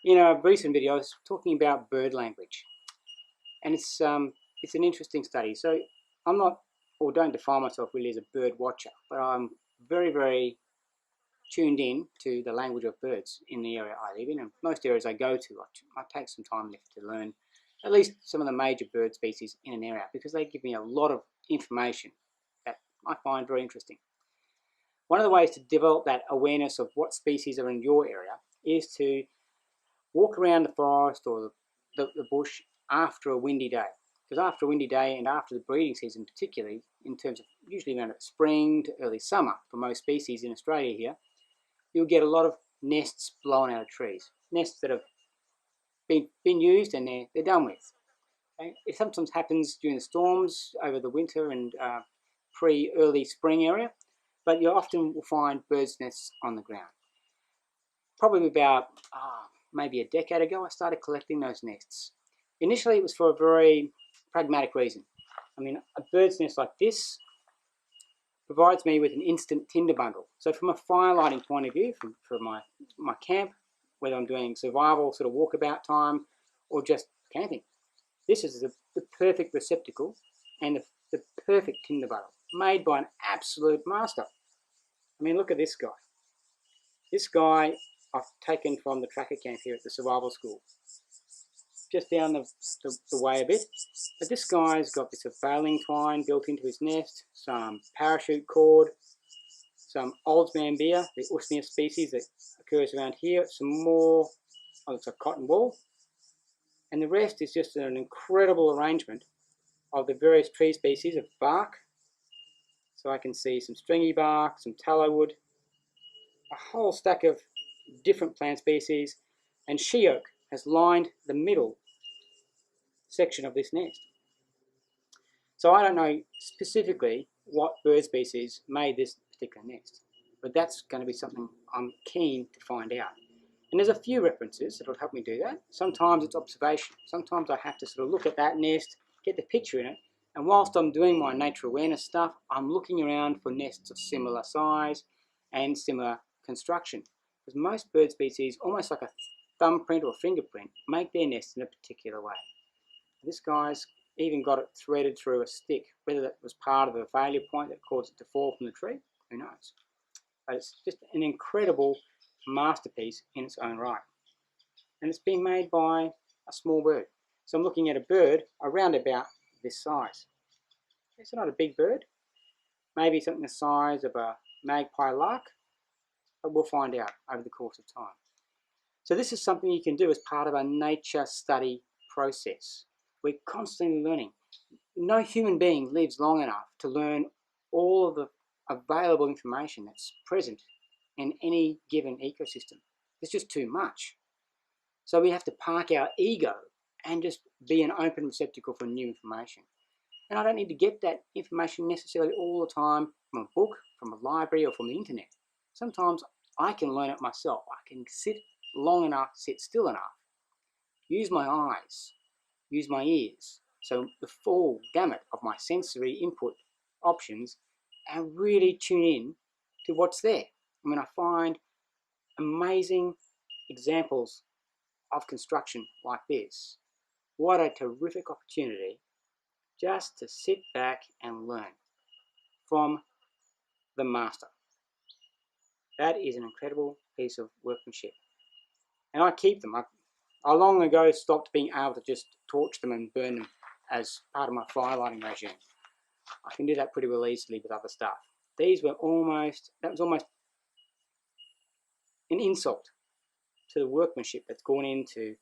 In a recent video, I was talking about bird language, and it's an interesting study. So I'm not, or don't define myself really as a bird watcher, but I'm very tuned in to the language of birds in the area I live in, and most areas I go to, I take some time to learn at least some of the major bird species in an area, because they give me a lot of information that I find very interesting. One of the ways to develop that awareness of what species are in your area is to walk around the forest or the bush after a windy day. Because after a windy day and after the breeding season particularly, in terms of usually around spring to early summer for most species in Australia here, you'll get a lot of nests blown out of trees. Nests that have been used and they're done with. Okay? It sometimes happens during the storms over the winter and pre-early spring area, but you often will find birds' nests on the ground. Probably about maybe a decade ago, I started collecting those nests. Initially, it was for a very pragmatic reason. I mean, a bird's nest like this provides me with an instant tinder bundle. So from a firelighting point of view, for my camp, whether I'm doing survival sort of walkabout time or just camping, this is the perfect receptacle and the perfect tinder bundle, made by an absolute master. I mean, look at this guy. This guy I've taken from the tracker camp here at the survival school, just down the way a bit. But this guy's got bits of baling twine built into his nest, some parachute cord, some Oldsmanbia, the Usnea species that occurs around here, some more, it's a cotton wool, and the rest is just an incredible arrangement of the various tree species of bark. So I can see some stringy bark, some tallow wood, a whole stack of different plant species, and she oak has lined the middle section of this nest. So I don't know specifically what bird species made this particular nest, but that's going to be something I'm keen to find out. And there's a few references that will help me do that. Sometimes it's observation. Sometimes I have to sort of look at that nest, get the picture in it, and whilst I'm doing my nature awareness stuff, I'm looking around for nests of similar size and similar construction. Because most bird species, almost like a thumbprint or fingerprint, make their nests in a particular way. This guy's even got it threaded through a stick. Whether that was part of a failure point that caused it to fall from the tree, who knows? But it's just an incredible masterpiece in its own right. And it's been made by a small bird. So I'm looking at a bird around about this size. It's not a big bird. Maybe something the size of a magpie lark, but we'll find out over the course of time. So this is something you can do as part of a nature study process. We're constantly learning. No human being lives long enough to learn all of the available information that's present in any given ecosystem. It's just too much. So we have to park our ego and just be an open receptacle for new information. And I don't need to get that information necessarily all the time from a book, from a library, or from the internet. Sometimes I can learn it myself. I can sit long enough, sit still enough, use my eyes, use my ears, so the full gamut of my sensory input options, and really tune in to what's there. I mean, I find amazing examples of construction like this. What a terrific opportunity just to sit back and learn from the master. That is an incredible piece of workmanship. And I keep them. I long ago stopped being able to just torch them and burn them as part of my firelighting regime. I can do that pretty well easily with other stuff. That was almost an insult to the workmanship that's gone into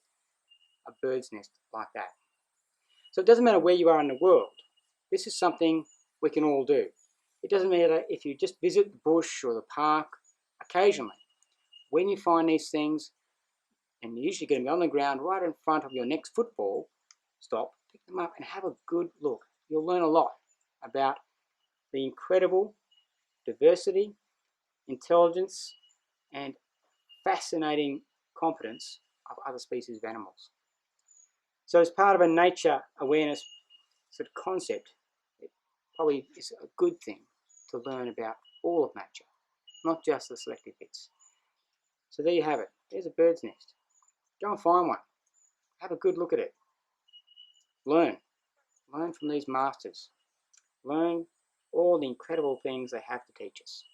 a bird's nest like that. So it doesn't matter where you are in the world. This is something we can all do. It doesn't matter if you just visit the bush or the park occasionally. When you find these things, and you're usually going to be on the ground right in front of your next football, stop, pick them up and have a good look. You'll learn a lot about the incredible diversity, intelligence, and fascinating competence of other species of animals. So as part of a nature awareness sort of concept, it probably is a good thing to learn about all of nature, not just the selected bits. So there you have it. There's a bird's nest. Go and find one. Have a good look at it. Learn. Learn from these masters. Learn all the incredible things they have to teach us.